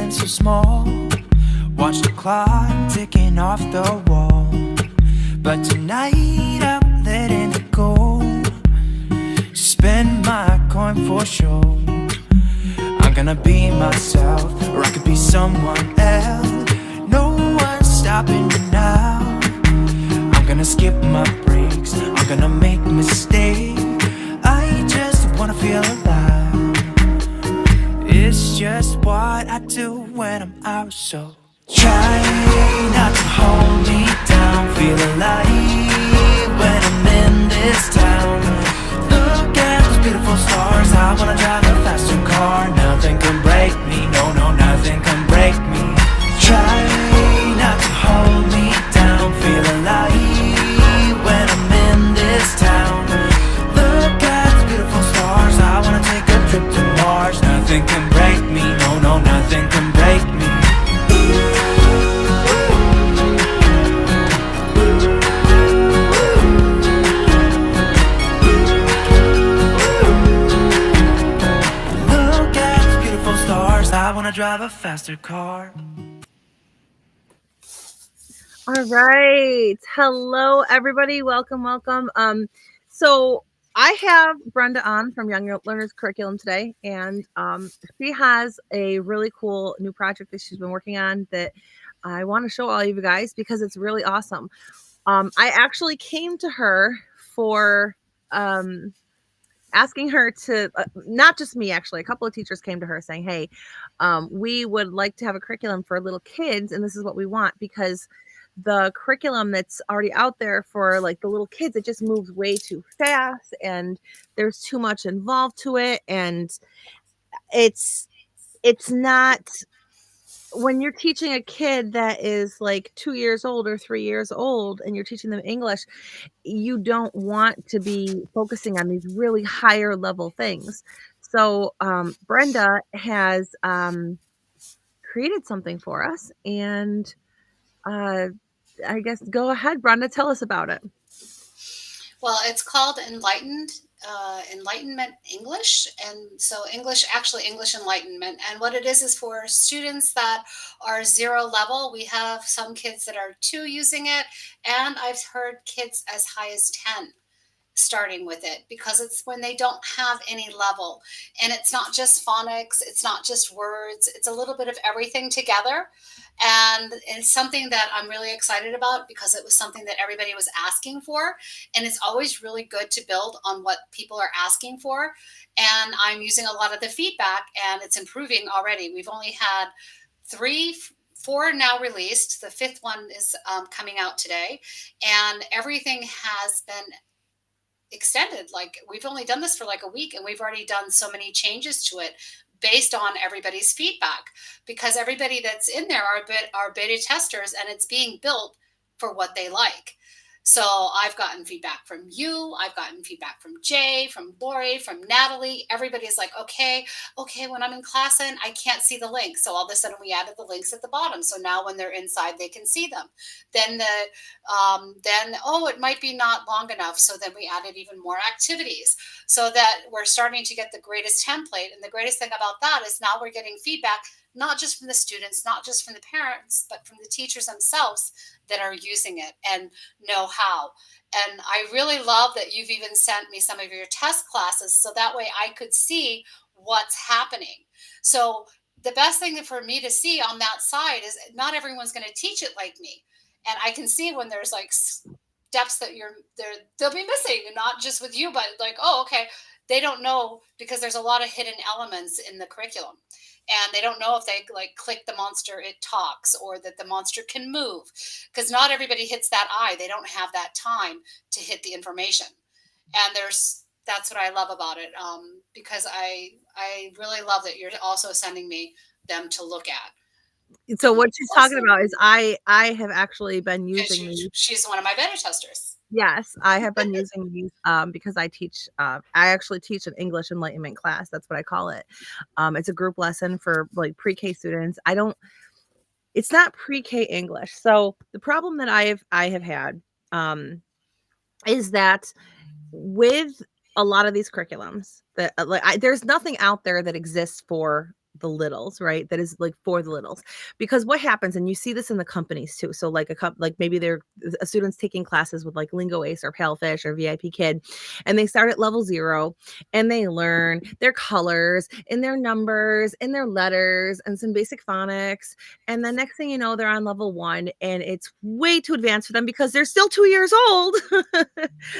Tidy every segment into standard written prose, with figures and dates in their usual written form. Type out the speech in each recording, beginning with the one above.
feeling so small. Watch the clock ticking off the wall. But tonight I'm letting it go. Spend my coin for sure. I'm gonna be myself, or I could be someone else. No one's stopping me now. I'm gonna skip my breaks, I'm gonna make mistakes. I just wanna feel alive. It's just what I do when I'm out, so try not to hold me down. Feel alive when I'm in this town. Look at those beautiful stars. I wanna drive a faster car. Nothing can break me, no, no, nothing can break me. Try not to hold me down. Feel alive when I'm in this town. Look at those beautiful stars. I wanna take a trip to Mars. Nothing can break me, no, no, nothing can break me. Look at those beautiful stars. I wanna drive a faster car. All right. Hello, everybody. Welcome, welcome. So I have Brenda on from Young Learners Curriculum today, and she has a really cool new project that she's been working on that I want to show all of you guys because it's really awesome. I actually came to her for asking her to, not just me, actually, a couple of teachers came to her saying, hey, we would like to have a curriculum for little kids, and this is what we want, because the curriculum that's already out there for like the little kids, it just moves way too fast and there's too much involved to it. And it's not, when you're teaching a kid that is like 2 years old or 3 years old and you're teaching them English, you don't want to be focusing on these really higher level things. So Brenda has created something for us, and I guess go ahead, Brenda, tell us about it. Well, it's called Enlightenment English, and so English Enlightenment. And what it is for students that are zero level. We have some kids that are two using it, and I've heard kids as high as 10 starting with it because it's when they don't have any level. And it's not just phonics, it's not just words, it's a little bit of everything together. And it's something that I'm really excited about because it was something that everybody was asking for. And it's always really good to build on what people are asking for. And I'm using a lot of the feedback, and it's improving already. We've only had four now released. The fifth one is coming out today. And everything has been extended. Like, we've only done this for like a week, and we've already done so many changes to it based on everybody's feedback, because everybody that's in there are beta testers, and it's being built for what they like. So I've gotten feedback from you, I've gotten feedback from Jay, from Lori, from Natalie. Everybody's like, okay, when I'm in class and I can't see the links. So all of a sudden we added the links at the bottom. So now when they're inside, they can see them. Then it might be not long enough. So then we added even more activities, so that we're starting to get the greatest template. And the greatest thing about that is now we're getting feedback, not just from the students, not just from the parents, but from the teachers themselves that are using it and know how. And I really love that you've even sent me some of your test classes, so that way I could see what's happening. So the best thing for me to see on that side is not everyone's going to teach it like me. And I can see when there's like steps that they'll be missing, and not just with you, but like, oh, okay, they don't know, because there's a lot of hidden elements in the curriculum. And they don't know if they like click the monster, it talks, or that the monster can move, because not everybody hits that eye. They don't have that time to hit the information. And that's what I love about it, because I really love that you're also sending me them to look at. So what she's talking about is I have actually been using these. She's one of my beta testers. Yes, I have been using these because I teach. I actually teach an English enlightenment class. That's what I call it. It's a group lesson for like pre-K students. It's not pre-K English. So the problem that I have had is that with a lot of these curriculums, that there's nothing out there that exists for the littles, right? That is like for the littles. Because what happens, and you see this in the companies too. So like like maybe they're a student's taking classes with like Lingo Ace or Palefish or VIP Kid, and they start at level 0 and they learn their colors and their numbers and their letters and some basic phonics. And then next thing you know, they're on level 1 and it's way too advanced for them because they're still 2 years old.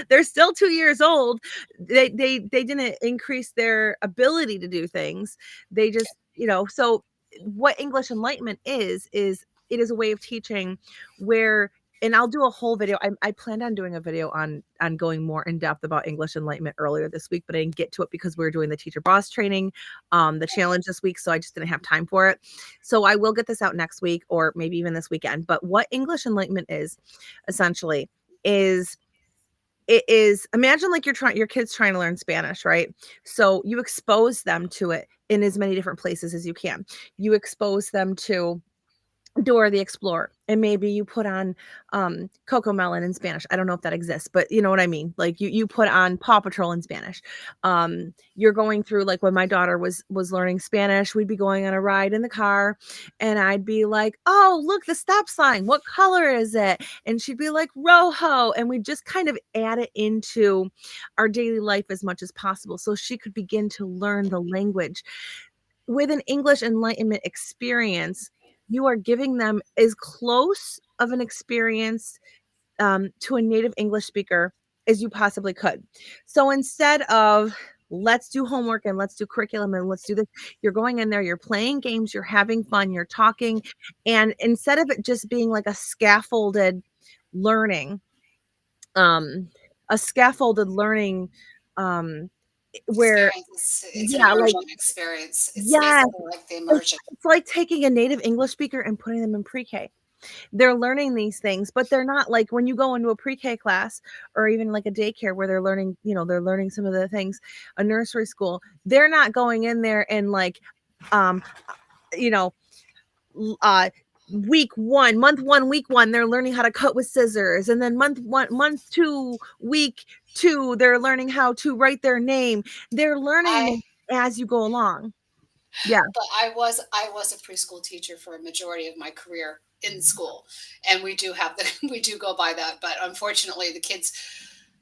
They're still 2 years old. They didn't increase their ability to do things. They just, so what English Enlightenment is it is a way of teaching where, and I'll do a whole video. I planned on doing a video on going more in depth about English Enlightenment earlier this week, but I didn't get to it because we were doing the teacher boss training, the challenge this week. So I just didn't have time for it. So I will get this out next week or maybe even this weekend. But what English Enlightenment is essentially is, it is, imagine like your kids trying to learn Spanish, right? So you expose them to it in as many different places as you can. You expose them to Dora the Explorer, and maybe you put on Coco Melon in Spanish. I don't know if that exists, but you know what I mean. Like you put on Paw Patrol in Spanish. You're going through, like when my daughter was learning Spanish, we'd be going on a ride in the car, and I'd be like, "Oh, look, the stop sign. What color is it?" And she'd be like, "Rojo," and we just kind of add it into our daily life as much as possible, so she could begin to learn the language. With an English Enlightenment experience, you are giving them as close of an experience to a native English speaker as you possibly could. So instead of let's do homework and let's do curriculum and let's do this, you're going in there, you're playing games, you're having fun, you're talking. And instead of it just being like a scaffolded learning, um, a scaffolded learning, um, where, Experience. It's an yeah, like, immersion experience. It's yes, basically like the immersion. it's like taking a native English speaker and putting them in pre-K. They're learning these things, but they're not like when you go into a pre-K class or even like a daycare where they're learning, they're learning some of the things, a nursery school, they're not going in there and like, um, you know, uh, month one, week 1, they're learning how to cut with scissors. And then month 2, week 2, they're learning how to write their name. They're learning I them as you go along. Yeah. But I was a preschool teacher for a majority of my career in school, and we do have that. We do go by that, but unfortunately, the kids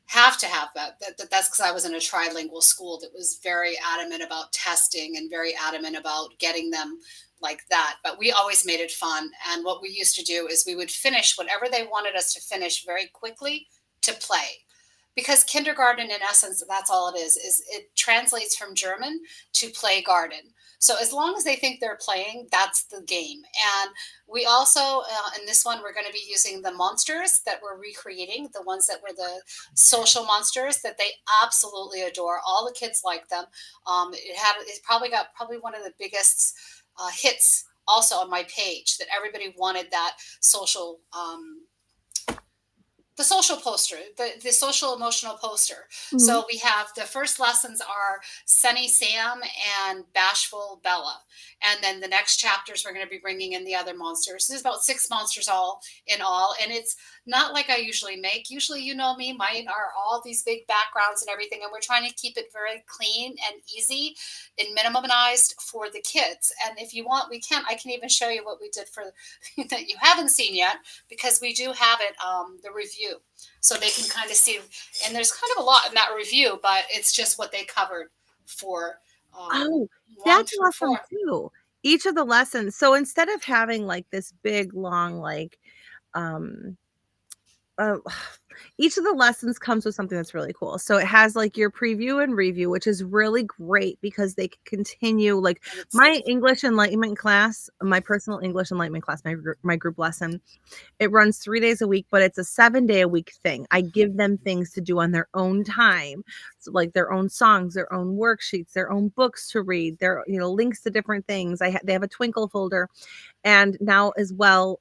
have to have that's because I was in a trilingual school that was very adamant about testing and very adamant about getting them like that. But we always made it fun, and what we used to do is we would finish whatever they wanted us to finish very quickly to play. Because kindergarten, in essence, that's all it is it translates from German to play garden. So as long as they think they're playing, that's the game. And we also, in this one, we're going to be using the monsters that we're recreating, the ones that were the social monsters that they absolutely adore. All the kids like them. It probably got one of the biggest hits also on my page, that everybody wanted that social the social poster, the social emotional poster. Mhm. So we have the first lessons are Sunny Sam and Bashful Bella. And then the next chapters, we're going to be bringing in the other monsters. There's about 6 monsters all in all. And it's not like I usually make. Usually, you know me, mine are all these big backgrounds and everything. And we're trying to keep it very clean and easy and minimized for the kids. And if you want, I can even show you what we did for that you haven't seen yet, because we do have it, the review, so they can kind of see. And there's kind of a lot in that review, but it's just what they covered for Oh, 1 that's through awesome 4. too. Each of the lessons. So instead of having like this big long like um uh, each of the lessons comes with something that's really cool. So it has like your preview and review, which is really great because they can continue like And it's my English Enlightenment class, my personal English Enlightenment class, my group lesson. It runs 3 days a week, but it's a 7-day a week thing. I give them things to do on their own time. So like their own songs, their own worksheets, their own books to read, their links to different things. They have a Twinkle folder, and now as well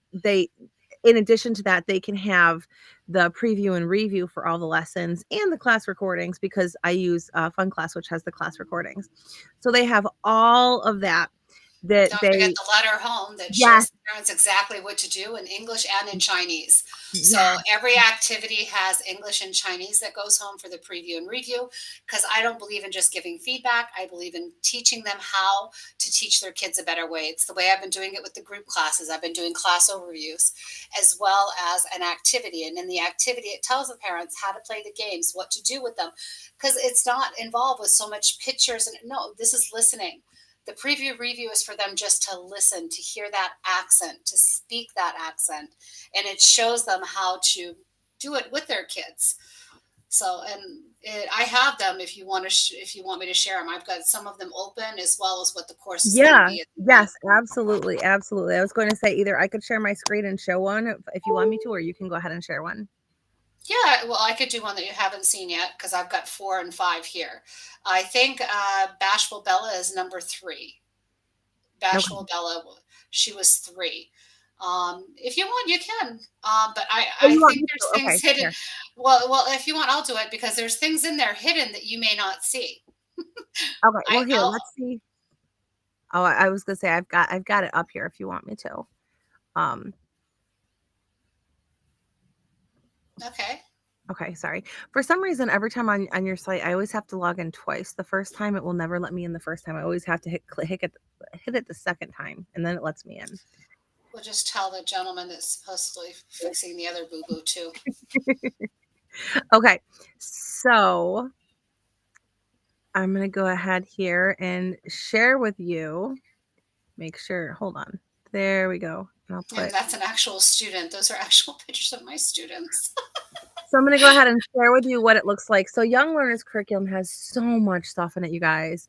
in addition to that, they can have the preview and review for all the lessons and the class recordings, because I use Fun Class, which has the class recordings. So they have all of that. that Don't forget they the letter home that yes, shows parents exactly what to do in English and in Chinese. yeah, So every activity has English and Chinese that goes home for the preview and review, because I don't believe in just giving feedback. I believe in teaching them how to teach their kids a better way. It's the way I've been doing it with the group classes. I've been doing class overviews as well as an activity. And in the activity, it tells the parents how to play the games, what to do with them, because it's not involved with so much pictures. And no, this is listening. The preview review is for them just to listen, to hear that accent, to speak that accent, and it shows them how to do it with their kids. So, and I have them if you want to, if you want me to share them. I've got some of them open as well as what the course is going to yeah, be at the end. yes, absolutely, absolutely. I was going to say either I could share my screen and show one if you want me to, or you can go ahead and share one. Yeah, well, I could do one that you haven't seen yet because I've got 4 and 5 here. I think Bashful Bella is number 3. Okay. Bashful Bella, she was 3. If you want, you can. But Oh, I you want think me there's to? things Okay, hidden. here. Well, if you want, I'll do it because there's things in there hidden that you may not see. Okay, well, here, I'll let's see. Oh, I was gonna say I've got it up here if you want me to. Um, okay. okay, sorry. For some reason, every time on your site, I always have to log in twice. The first time, it will never let me in the first time. I always have to hit it the second time, and then it lets me in. We'll just tell the gentleman that's supposedly fixing the other boo boo too. Okay, so I'm gonna go ahead here and share with you. Make sure. Hold on. There we go. And I'll And put. that's an actual student. Those are actual pictures of my students. So I'm gonna go ahead and share with you what it looks like. So Young Learners curriculum has so much stuff in it, you guys.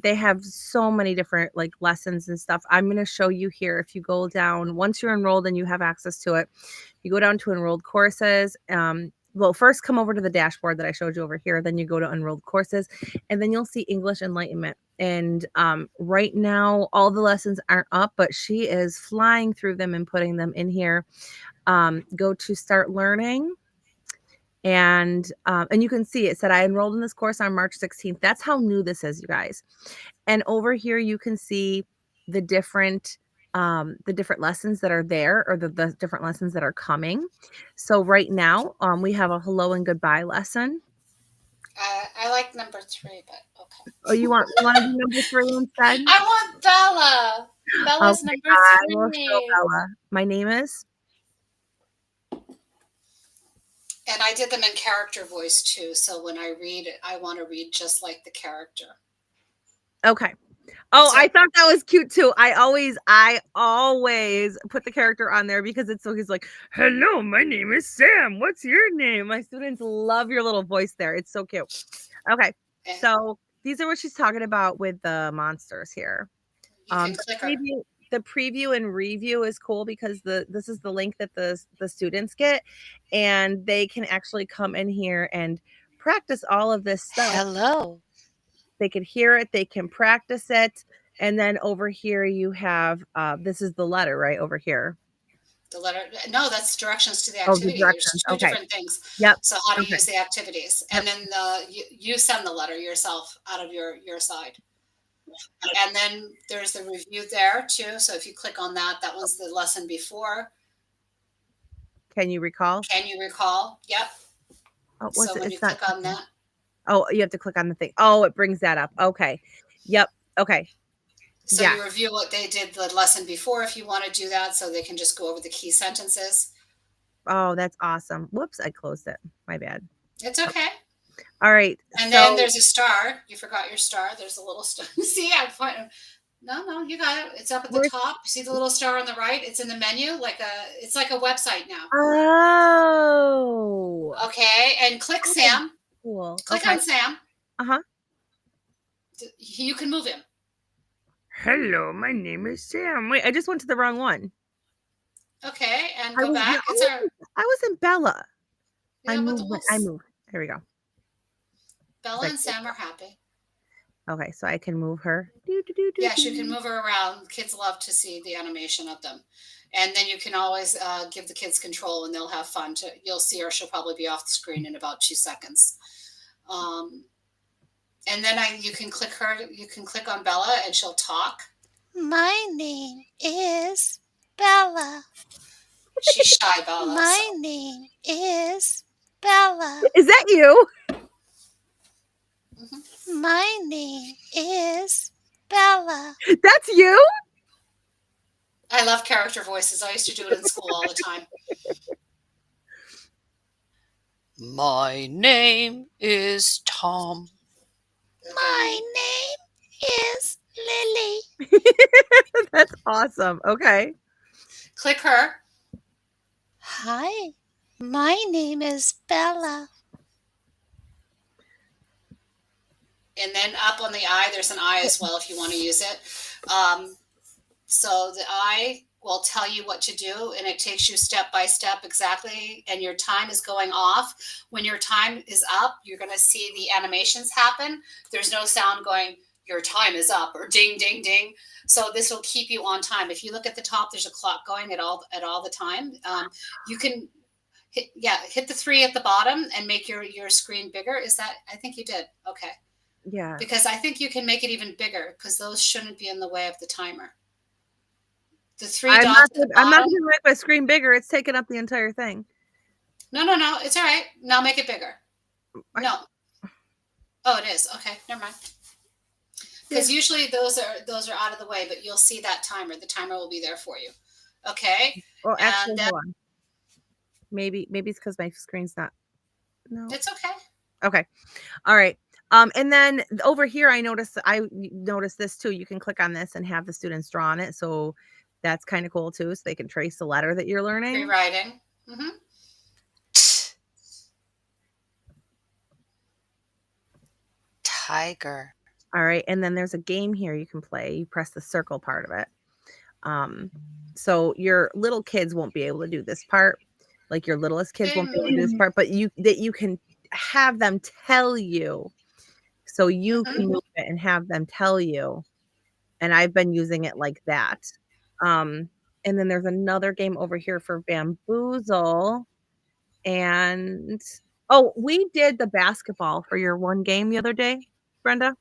They have so many different like lessons and stuff. I'm gonna show you here. If you go down, once you're enrolled and you have access to it, you go down to enrolled courses. Well, first come over to the dashboard that I showed you over here. Then you go to enrolled courses, and then you'll see English Enlightenment. And right now, all the lessons aren't up, but she is flying through them and putting them in here. Go to start learning, and you can see it said I enrolled in this course on March 16th. That's how new this is, you guys. And over here you can see the different lessons that are there, or the different lessons that are coming. So right now we have a hello and goodbye lesson. I like number 3, but okay. Oh, you want to do number 3 instead? I want Bella. Bella's Okay, number I will show 3. Bella. My name is. And I did them in character voice too. So when I read it, I want to read just like the character. Okay. Oh, So I thought that was cute too. I always put the character on there because it's so he's like, "Hello, my name is Sam. What's your name?" My students love your little voice there. It's so cute. Okay. and So these are what she's talking about with the monsters here. you can The click her. preview and review is cool because this is the link that the students get, and they can actually come in here and practice all of this stuff. Hello. They can hear it, they can practice it. And then over here you have this is the letter right over here. The letter. No, that's directions to the Oh, the activity. There's directions. 2 Okay. different things. Yep. So how to Okay. use the activities, Yep. and then you send the letter yourself out of your side. And then there's the review there too. So if you click on that, that was the lesson before. Can you recall? Can you recall? Yep. Oh, what's So it? when you It's not. click on that, Oh, you have to click on the thing. Oh, it brings that up. Okay. Yep. Okay. so Yeah. you review what they did the lesson before if you want to do that, so they can just go over the key sentences. Oh, that's awesome. Whoops, I closed it. My bad. It's okay. All right. And So then there's a star. You forgot your star. There's a little star. See, I'm pointing. No, you got it. It's up at the where's top. See the little star on the right? It's in the menu, it's like a website now. oh, Okay, and click oh, Sam. cool. Click Okay. on Sam. Uh-huh. You can move him. Hello, my name is Sam. Wait, I just went to the wrong one. Okay, and I go was back. It's our I was in Bella. I yeah, but the moved. I moved. There we go. Bella and Sam are happy. Okay, so I can move her. Yes, you can move her around. Kids love to see the animation of them. And then you can always give the kids control and they'll have fun. You'll see her. She'll probably be off the screen in about 2 seconds. And then you can click her. You can click on Bella and she'll talk. My name is Bella. She's shy, Bella. My name is Bella. Is that you? My name is Bella. That's you? I love character voices. I used to do it in school all the time. My name is Tom. My name is Lily. That's awesome. Okay. Click her. Hi, my name is Bella. And then up on the eye, there's an eye as well if you want to use it. So the eye will tell you what to do, and it takes you step by step exactly, and your time is going off. When your time is up, you're going to see the animations happen. There's no sound going, your time is up, or ding, ding, ding. So this will keep you on time. If you look at the top, there's a clock going at all the time. You can hit the 3 at the bottom and make your screen bigger. Is that, I think you did. Okay. Yeah. Because I think you can make it even bigger, because those shouldn't be in the way of the timer. The 3 I'm dots not, at the I'm not bottom. going to make my screen bigger. It's taking up the entire thing. No. It's all right. Now make it bigger. No. Oh, it is. Okay. Never mind. Because usually those are out of the way, but you'll see that timer. The timer will be there for you. Okay. Well, actually, And then, hold on. Maybe it's because my screen's not. No. it's okay. Okay. All right. And then over here, I noticed this too. You can click on this and have the students draw on it. So that's kind of cool too. So they can trace the letter that you're learning. Rewriting. Mm-hmm. Tiger. All right. And then there's a game here you can play. You press the circle part of it. So your little kids won't be able to do this part. Like your littlest kids won't be able to do this part, but you can have them tell you. So you can move it and have them tell you. And I've been using it like that. And then there's another game over here for Bamboozle. And we did the basketball for your one game the other day, Brenda.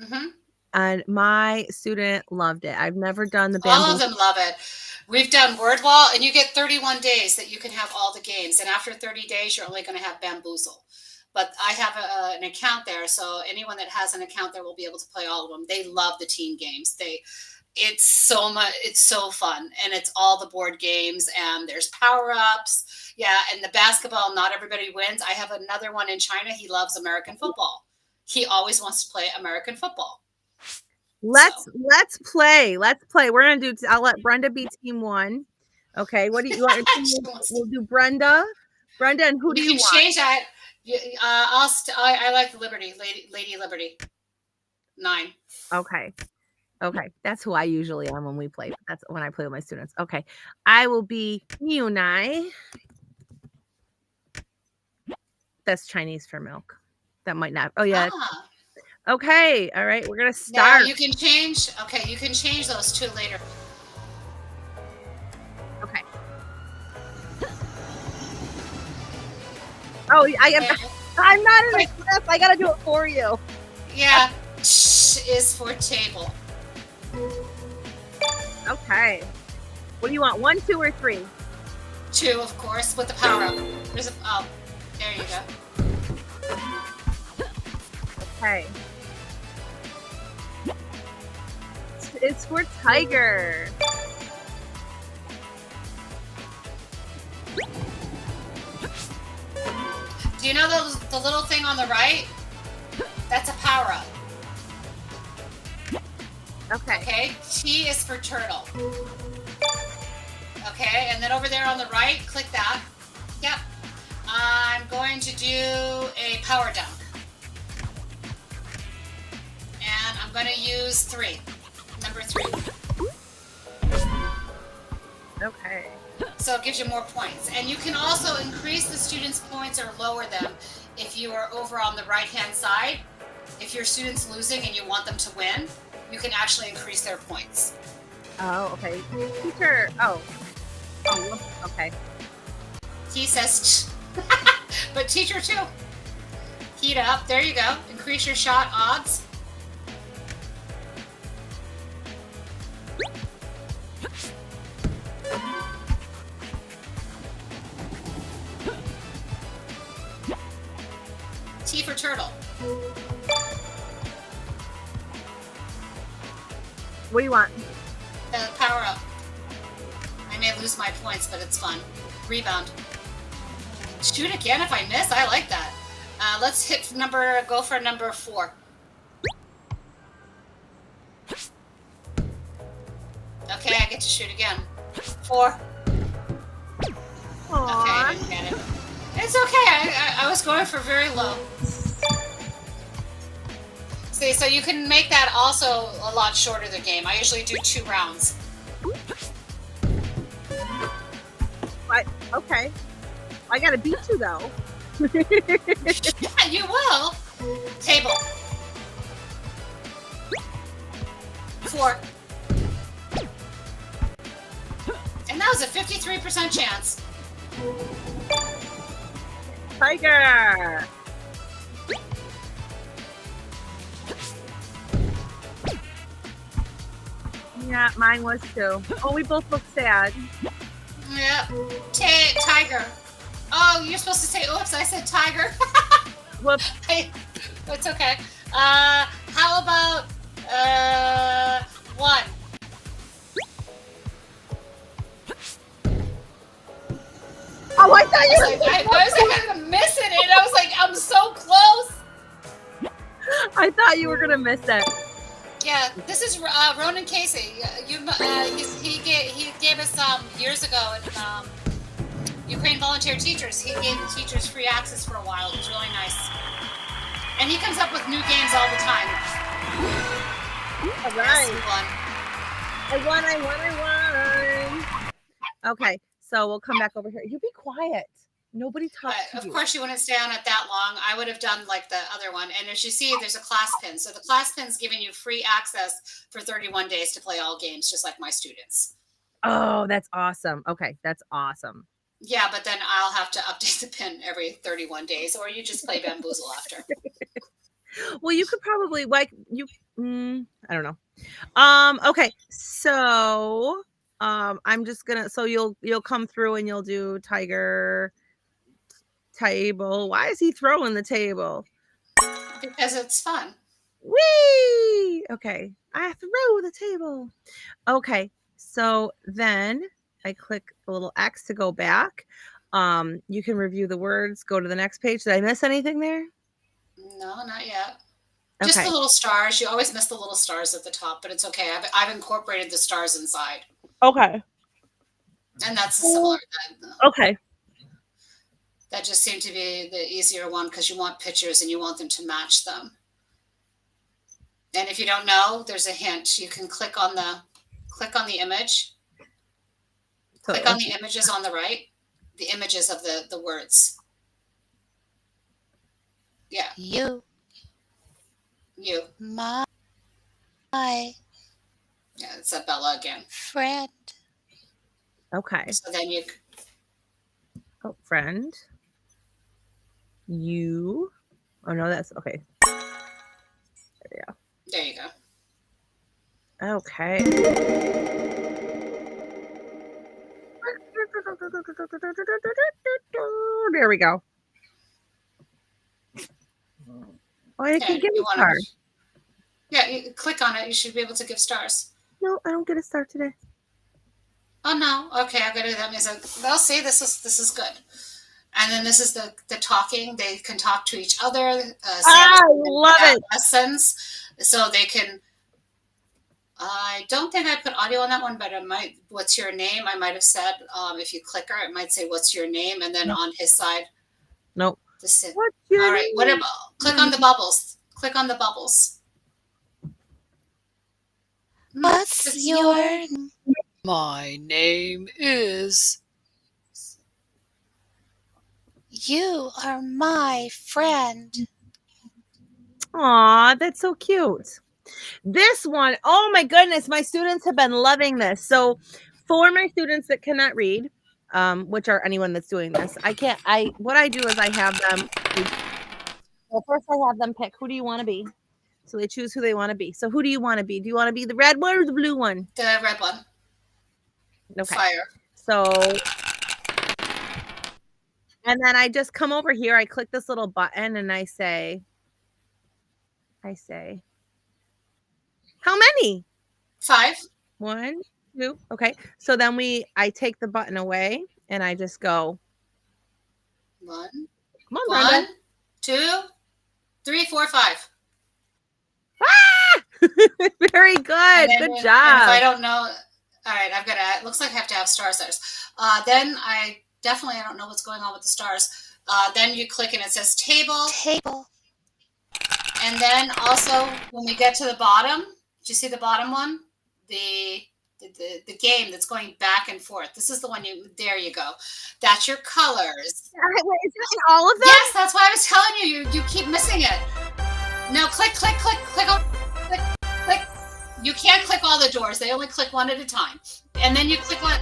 Mm-hmm. And my student loved it. I've never done the All Bamboozle. of them love it. We've done Word Wall, and you get 31 days that you can have all the games. And after 30 days, you're only going to have Bamboozle. But I have an account there, so anyone that has an account there will be able to play all of them. They love the teen games. It's so much. It's so fun, and it's all the board games, and there's power-ups. Yeah, and the basketball, not everybody wins. I have another one in China. He loves American football. He always wants to play American football. Let's play. We're gonna do. I'll let Brenda be team 1. Okay. What do you want? We'll do Brenda. And who do you want? You can change that. I like Liberty, Lady Liberty. 9. Okay. That's who I usually am when we play. That's when I play with my students. Okay. I will be Yunai. That's Chinese for milk. That might not. Oh yeah. Okay. All right. We're gonna start. Now you can change. Okay, you can change those 2 later. Okay. Oh, I'm not in the class. I gotta do it for you. Yeah. Is for table. Okay. What do you want? 1, 2, or 3? 2, of course, with the power up. There you go. Okay. It's for tiger. Do you know the little thing on the right? That's a power up. Okay. T is for turtle. Okay, and then over there on the right, click that. Yep. I'm going to do a power dunk. And I'm going to use 3. Number 3. Okay. So it gives you more points. And you can also increase the students' points or lower them if you are over on the right-hand side. If your student's losing and you want them to win, you can actually increase their points. Oh, okay. Teacher. Oh, okay. He says, but teacher too. Heat up. There you go. Increase your shot odds. for turtle. What do you want? Power up. I may lose my points, but it's fun. Rebound. Shoot again if I miss. I like that. Let's go for number 4. Okay, I get to shoot again. 4. Aww. Okay, I didn't get it. It's okay. I was going for very low. See, so you can make that also a lot shorter, the game. I usually do 2 rounds. Okay. I gotta beat you though. Yeah, you will. Table. 4. And that was a 53% chance. Tiger. Yeah, mine was too. Oh, we both look sad. Yeah. Tiger. Oh, you're supposed to say, oops, I said tiger. Whoops. It's okay. How about 1? Oh, I thought you were. I was like, I'm gonna miss it, and I was like, I'm so close. I thought you were gonna miss it. Yeah, this is Ronan Casey. He gave us years ago in Ukraine Volunteer Teachers. He gave the teachers free access for a while. It was really nice. And he comes up with new games all the time. All right. Yes, I won. Okay, so we'll come back over here. You be quiet. Nobody talks to you. Of course, you wouldn't stay on it that long. I would have done like the other one. And as you see, there's a class pin. So the class pin's giving you free access for 31 days to play all games, just like my students. Oh, that's awesome. Okay, that's awesome. Yeah, but then I'll have to update the pin every 31 days, or you just play Bamboozle after. Well, you could probably I don't know. Okay, so I'm just gonna. So you'll come through and you'll do tiger. Table. Why is he throwing the table? Because it's fun. Whee! Okay. I throw the table. Okay. So then I click the little X to go back. You can review the words, go to the next page. Did I miss anything there? No, not yet. Just the little stars. You always miss the little stars at the top, but it's okay. I've incorporated the stars inside. Okay. And that's a similar. Okay. That just seemed to be the easier one because you want pictures and you want them to match them. And if you don't know, there's a hint. You can click on the image. Click on the images on the right. The images of the words. Yeah. You. My. Yeah, it's a Bella again. Friend. Okay. So then you. Oh, friend. You. Oh no, that's okay. There you go. There you go. Okay. There we go. Oh, I can give a star. Yeah, you click on it. You should be able to give stars. No, I don't get a star today. Oh no. Okay, I got it. That means they'll see this is good. And then this is the talking. They can talk to each other. I love it. Lessons, so they can. I don't think I put audio on that one, but I might. What's your name? I might have said. If you click her, it might say, "What's your name?" And then on his side. Nope. This is, What's your all right. name? What about? Click on the bubbles. Click on the bubbles. What's your? My name is. You are my friend. Aw, that's so cute. This one, oh my goodness, my students have been loving this. So for my students that cannot read, which are anyone that's doing this, what I do is I have them, well, first I have them pick, who do you want to be? So they choose who they want to be. So who do you want to be? Do you want to be the red one or the blue one? The red one. Okay. Fire. So And then I just come over here, I click this little button and I say, how many? 5. 1, 2. Okay. So then I take the button away and I just go, 1, come on, 1, Brenda. 2, 3, 4, 5. Ah! Very good. Good And if I job. don't know, all right, I've got to, it looks like I have to have stars there. Then I don't know what's going on with the stars. Then you click and it says table. Table. And then also when we get to the bottom, do you see the bottom one? The game that's going back and forth. This is the one there you go. That's your colors. Wait, is that in all of them? Yes, that's why I was telling you. You keep missing it. Now click, click, click, click, click, click. You can't click all the doors. They only click one at a time. And then you click on,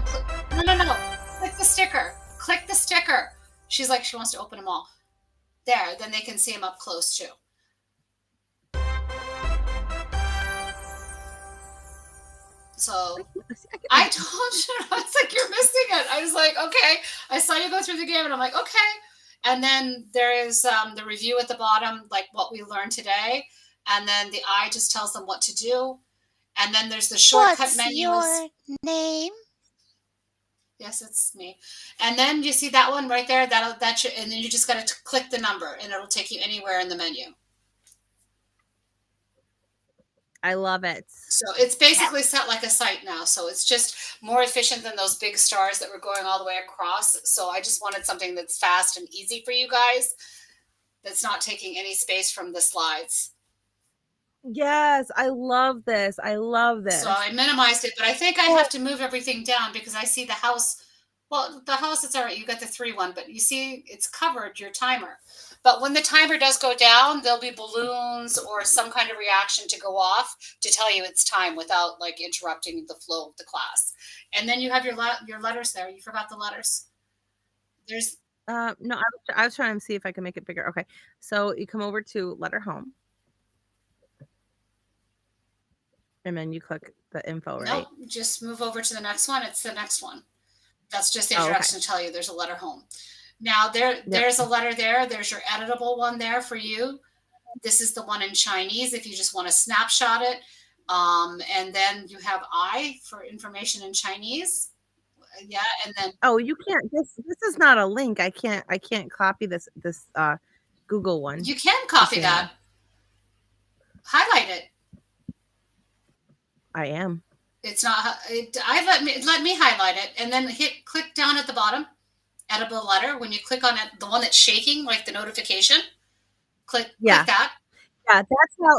no. Click the sticker. Click the sticker. She's like, she wants to open them all. There, then they can see them up close too. So I told you, I was like, you're missing it. I was like, okay. I saw you go through the game and I'm like, okay. And then there is the review at the bottom, like what we learned today. And then the eye just tells them what to do. And then there's the shortcut What's menus. your name? Yes, it's me. And then you see that one right there. And then you just got to click the number and it'll take you anywhere in the menu. I love it. So it's basically set like a site now. So it's just more efficient than those big stars that were going all the way across. So I just wanted something that's fast and easy for you guys. That's not taking any space from the slides. Yes, I love this. I love this. So I minimized it, but I think I have to move everything down because I see the house. Well, the house, it's all right. You got the 3 one, but you see it's covered your timer. But when the timer does go down, there'll be balloons or some kind of reaction to go off to tell you it's time without like interrupting the flow of the class. And then you have your letters there. You forgot the letters. There's no, I was trying to see if I can make it bigger. Okay. So you come over to letter home. And then you click the info, right? Nope, just move over to the next one. It's the next one. That's just the introduction to tell you there's a letter home. Now there's a letter there. There's your editable one there for you. This is the one in Chinese if you just want to snapshot it. And then you have I for information in Chinese. Yeah, and then you can't. This is not a link. I can't copy this Google one. You can copy that. Highlight it. I am. It's not. Let me highlight it and then click down at the bottom. Editable letter. When you click on it, the one that's shaking, like the notification, click that. Yeah,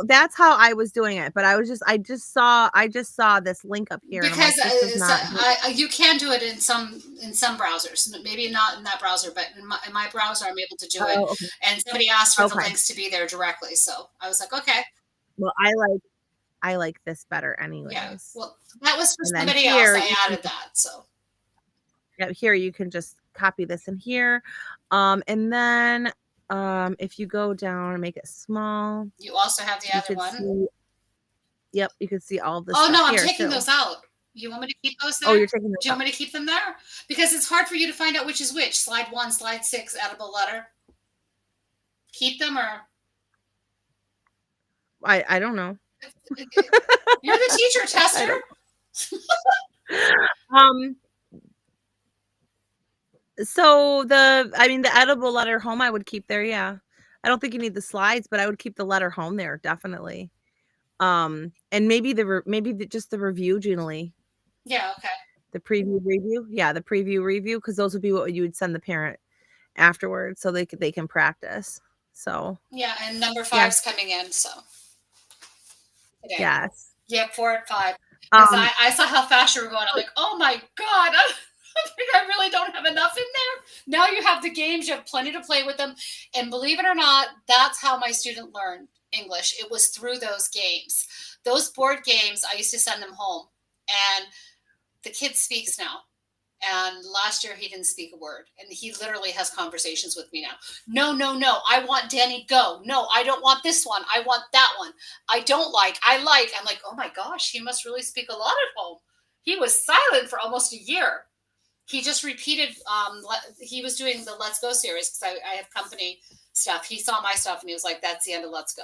that's how I was doing it. But I just saw this link up here. Because you can do it in some browsers. Maybe not in that browser, but in my browser, I'm able to do it. Okay. And somebody asked for the links to be there directly, so I was like, okay. Well, I like this better, anyways. Yeah. Well, that was for somebody else. I added that, so. Yeah, here you can just copy this in here, and then if you go down and make it small, you also have the other one. Yep, you can see all this. Oh no, I'm taking those out. You want me to keep those there? Oh, you're taking those out. Do you want me to keep them there? Because it's hard for you to find out which is which. Slide 1, slide 6, editable letter. Keep them or? I don't know. You're the teacher tester. So the edible letter home I would keep there. Yeah. I don't think you need the slides, but I would keep the letter home there. Definitely. And maybe just the review, Julie. Yeah. Okay. The preview review. Yeah. The preview review. Cause those would be what you would send the parent afterwards. So they can practice. So. Yeah. And number 5's coming in. So. Today. Yes. Yep. 4 and 5. I saw how fast you were going. I'm like, oh my God. I think I really don't have enough in there. Now you have the games. You have plenty to play with them. And believe it or not, that's how my student learned English. It was through those games. Those board games, I used to send them home. And the kid speaks now. And last year, he didn't speak a word. And he literally has conversations with me now. No. I want Danny go. No, I don't want this one. I want that one. I like. I'm like, oh my gosh, he must really speak a lot at home. He was silent for almost a year. He just repeated. He was doing the Let's Go series because I have company stuff. He saw my stuff and he was like, "That's the end of Let's Go."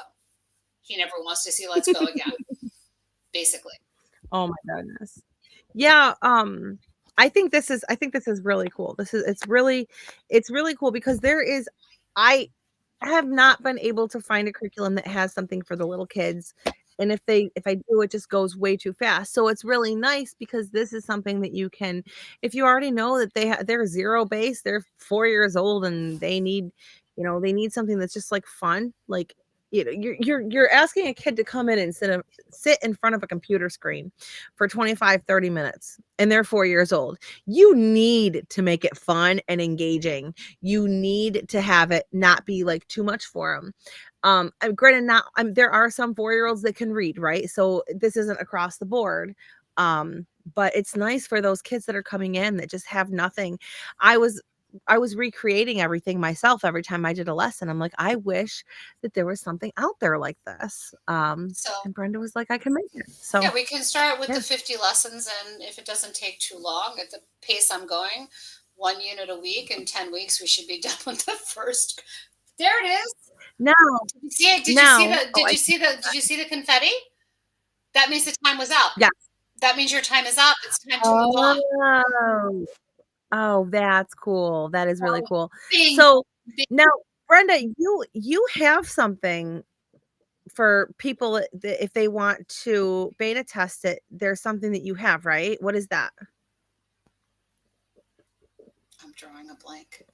He never wants to see Let's Go again. Basically. Oh my goodness. Yeah, I think this is really cool. It's really cool because I have not been able to find a curriculum that has something for the little kids. And if I do, it just goes way too fast. So it's really nice because this is something that you can, if you already know that they're zero base, they're 4 years old and they need something that's just like fun. Like, you're asking a kid to come in and sit in front of a computer screen for 25-30 minutes and they're 4 years old. You need to make it fun and engaging. You need to have it not be like too much for them. Granted, not there are some 4-year-olds that can read, right? So this isn't across the board. But it's nice for those kids that are coming in that just have nothing. I was recreating everything myself every time I did a lesson. I'm like, I wish that there was something out there like this. So And Brenda was like, I can make it. So yeah, we can start with yeah. the 50 lessons, and if it doesn't take too long at the pace I'm going, 1 unit a week, in 10 weeks we should be done with the first. There it is. No, Did you see it? Did no. you see the confetti? That means the time was out. Yeah. That means your time is up. It's time to move on. Oh, that's cool. That is really cool. Bing, So bing. now, Brenda, you have something for people that if they want to beta test it, there's something that you have, right? What is that? I'm drawing a blank.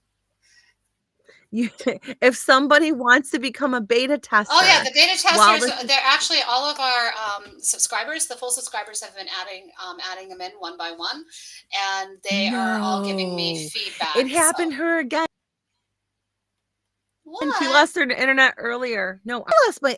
If somebody wants to become a beta tester. Oh yeah, the beta testers. They're actually all of our subscribers. The full subscribers have been adding them in one by one, and they are all giving me feedback. It happened to her again. What? She lost her internet earlier. No, I lost my.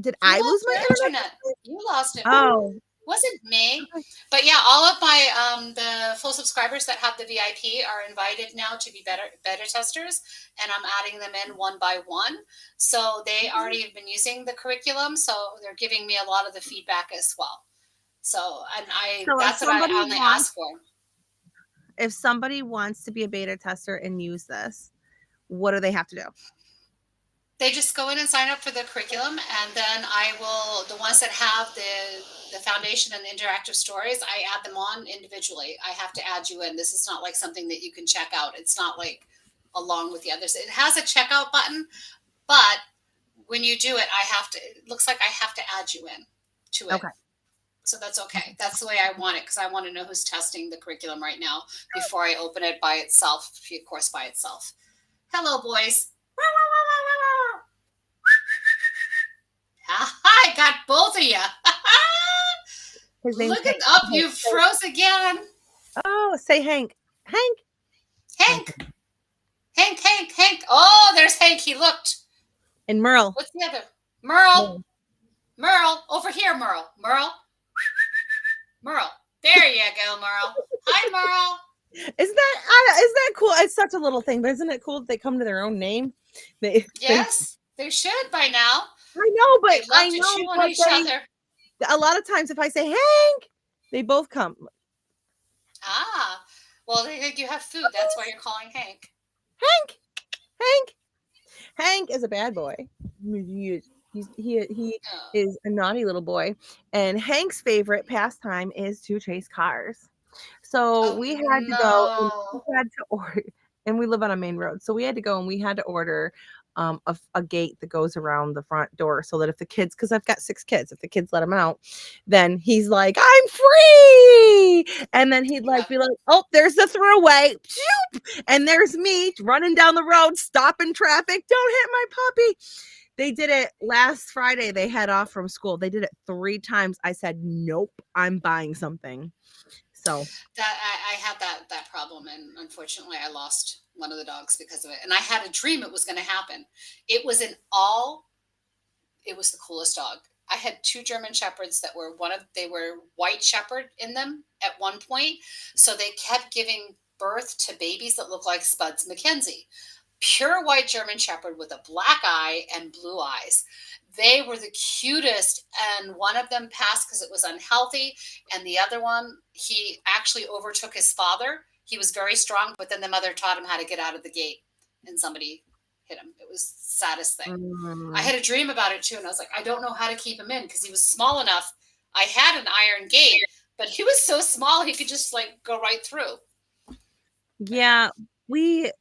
Did I lose my internet? You lost it. Oh. Wasn't me. But yeah, all of my the full subscribers that have the VIP are invited now to be beta testers, and I'm adding them in one by one. So they already have been using the curriculum, so they're giving me a lot of the feedback as well. So that's what I only ask for. If somebody wants to be a beta tester and use this, what do they have to do? They just go in and sign up for the curriculum, and then the ones that have the foundation and the interactive stories, I add them on individually. I have to add you in. This is not like something that you can check out. It's not like along with the others. It has a checkout button, but when you do it, it looks like I have to add you in to it. Okay. So that's okay. That's the way I want it, because I want to know who's testing the curriculum right now before I open it by itself, of course, by itself. Hello, boys. I got both of you. Look it up. You froze again. Oh, say Hank. Hank. Hank. Oh, there's Hank. He looked. And Merle. What's the other? Merle. Over here, Merle. There you go, Merle. Hi, Merle. Is that cool? It's such a little thing, but isn't it cool that they come to their own name? Yes, they should by now. I know, but they love to chew on each other. A lot of times, if I say Hank, they both come. Ah, well, they think you have food. That's why you're calling Hank. Hank is a bad boy. He is a naughty little boy, and Hank's favorite pastime is to chase cars. So we had to go and we had to order, and we live on a main road. So we had to go and we had to order a gate that goes around the front door so that if the kids, because I've got 6 kids, if the kids let him out, then he's like, I'm free. And then he'd be like, oh, there's the throwaway. And there's me running down the road, stopping traffic. Don't hit my puppy. They did it last Friday. They had off from school. They did it 3 times. I said, nope, I'm buying something. So that I had that problem, and unfortunately I lost one of the dogs because of it. And I had a dream it was going to happen. It was the coolest dog. I had 2 German Shepherds that were they were white shepherd in them at one point. So they kept giving birth to babies that looked like Spuds McKenzie. Pure white German Shepherd with a black eye and blue eyes. They were the cutest, and one of them passed because it was unhealthy, and the other one, he actually overtook his father He was very strong, but then the mother taught him how to get out of the gate, and somebody hit him. It was the saddest thing. I had a dream about it too, and I was like, I don't know how to keep him in because he was small enough. I had an iron gate, but he was so small he could just like go right through. Yeah, we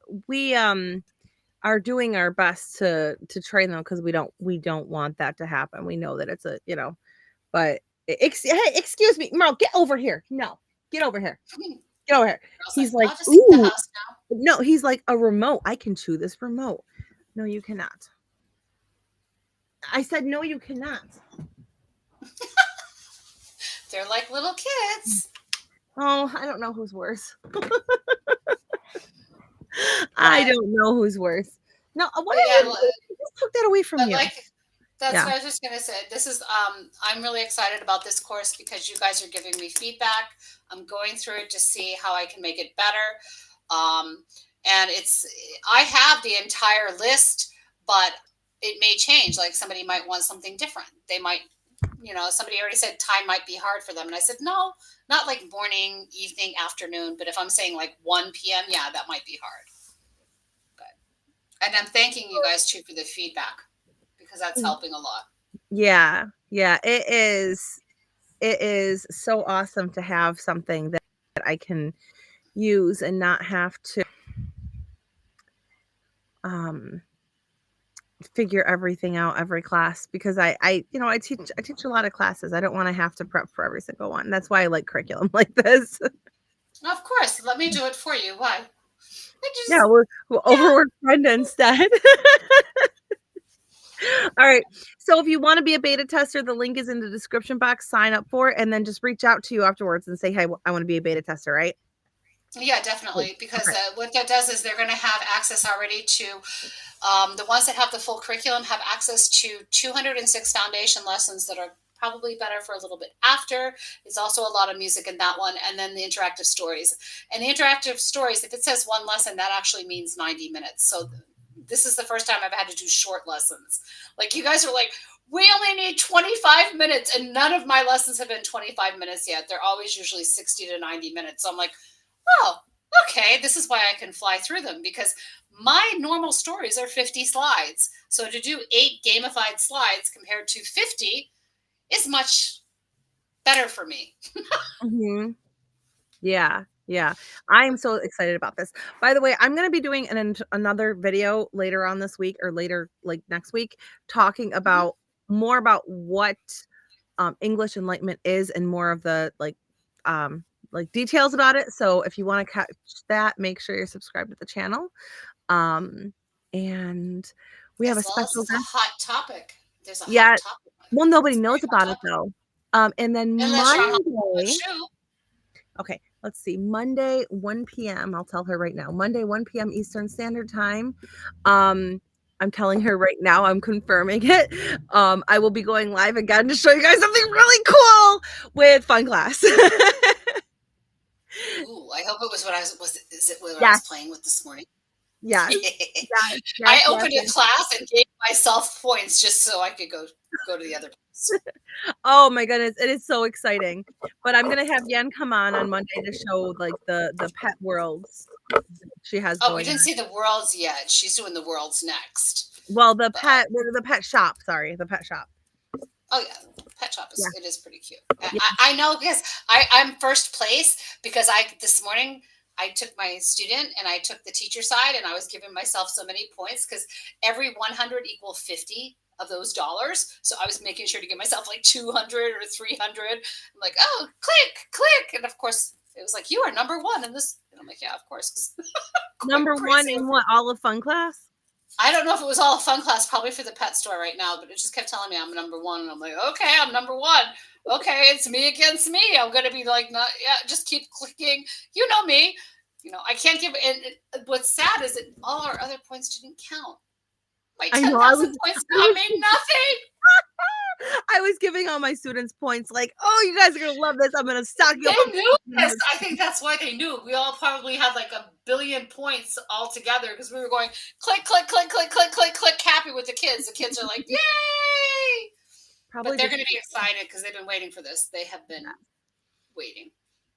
are doing our best to train them because we don't want that to happen. We know that it's a, but hey, excuse me, Merle, get over here. No, get over here. Get over here. He's like, I'll just leave the ooh, house now. no, he's like a remote. I can chew this remote. No, you cannot. I said, no, you cannot. They're like little kids. Oh, I don't know who's worse. I don't know who's worse. No, what just took that away from you. That's what I was just going to say. This is, I'm really excited about this course because you guys are giving me feedback. I'm going through it to see how I can make it better. And I have the entire list, but it may change. Like somebody might want something different. They might, somebody already said time might be hard for them. And I said, no, not like morning, evening, afternoon. But if I'm saying like 1 p.m., yeah, that might be hard. But, and I'm thanking you guys too for the feedback because that's helping a lot. Yeah. It is so awesome to have something that I can use and not have to figure everything out every class because I teach a lot of classes. I don't want to have to prep for every single one. That's why I like curriculum like this. Of course, let me do it for you. Why? We'll overwork Brenda instead. All right. So if you want to be a beta tester, the link is in the description box. Sign up for it, and then just reach out to you afterwards and say, "Hey, I want to be a beta tester." Right? Yeah, definitely. Because what that does is they're going to have access already to the ones that have the full curriculum have access to 206 foundation lessons that are probably better for a little bit after. There's also a lot of music in that one, and then the interactive stories. And the interactive stories, if it says one lesson, that actually means 90 minutes. So this is the first time I've had to do short lessons. Like you guys are like, we only need 25 minutes, and none of my lessons have been 25 minutes yet. They're always usually 60 to 90 minutes. So I'm like, oh, okay, this is why I can fly through them because my normal stories are 50 slides. So to do 8 gamified slides compared to 50 is much better for me. Mm-hmm. Yeah. I am so excited about this. By the way, I'm going to be doing another video later on this week or later, like next week, talking about more about what English Enlightenment is and more of the like details about it. So if you want to catch that, make sure you're subscribed to the channel. And we have a special It's a hot topic. There's a hot topic. Well, nobody knows about it though. And then Monday. Okay, let's see. Monday, 1 p.m. I'll tell her right now. Monday, 1 p.m. Eastern Standard Time. I'm telling her right now. I'm confirming it. I will be going live again to show you guys something really cool with Fun Class. Ooh, I hope it was what I was. Is it what I was playing with this morning? Yes. I opened a class and gave myself points just so I could go to the other place. Oh my goodness, it is so exciting. But I'm gonna have Yen come on Monday to show like the pet worlds she has. Oh, we didn't see the worlds yet. She's doing the worlds next. Well, the pet shop. Sorry, the pet shop. Oh yeah, pet shop it is pretty cute. I know because I'm first place because this morning I took my student and I took the teacher side and I was giving myself so many points because every 100 equal 50 of those dollars. So I was making sure to give myself like 200 or 300. I'm like, oh, click. And of course it was like, you are number 1 in this. And I'm like, yeah, of course. Number 1 in what? All of Fun Class? I don't know if it was all a Fun Class, probably for the pet store right now, but it just kept telling me I'm number 1. And I'm like, okay, I'm number 1. Okay, it's me against me. I'm going to be like, just keep clicking. You know me. I can't give. And what's sad is that all our other points didn't count. My 10,000 points got me nothing. I was giving all my students points like, oh, you guys are going to love this. I'm going to stock you up. They knew this. I think that's why they knew. We all probably had like 1 billion points all together because we were going click, happy with the kids. The kids are like, yay! But they're going to be excited because they've been waiting for this. They have been waiting.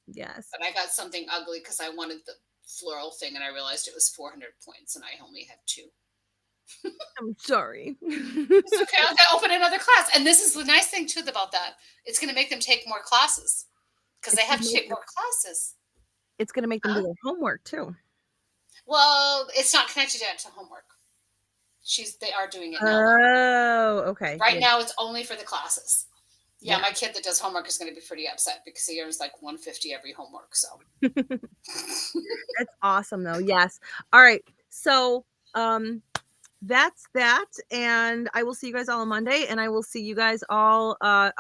Yes. But I got something ugly because I wanted the floral thing and I realized it was 400 points and I only had 2. I'm sorry. It's okay. I'll open another class. And this is the nice thing too about that. It's going to make them take more classes because they have to take more classes. It's gonna make them do Huh? their homework too. Well, it's not connected yet to homework. They are doing it now though. Oh, okay. Right Yeah. now it's only for the classes. Yeah, Yeah. my kid that does homework is going to be pretty upset because he earns like 150 every homework. So That's awesome though. Yes. All right. So, that's that, and I will see you guys all on Monday, and I will see you guys all by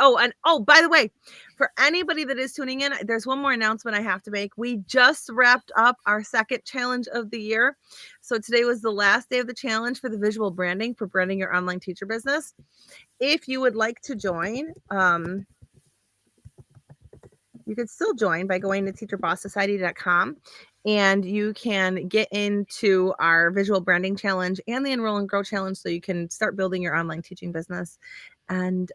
the way, for anybody that is tuning in, there's one more announcement I have to make. We just wrapped up our second challenge of the year. So today was the last day of the challenge for the visual branding for branding your online teacher business. If you would like to join, you could still join by going to teacherboss.society.com, and you can get into our visual branding challenge and the enroll and grow challenge so you can start building your online teaching business. And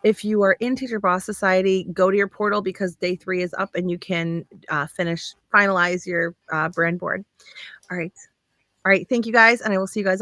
if you are in Teacher Boss Society, go to your portal because day 3 is up and you can finalize your brand board. All right. Thank you guys. And I will see you guys all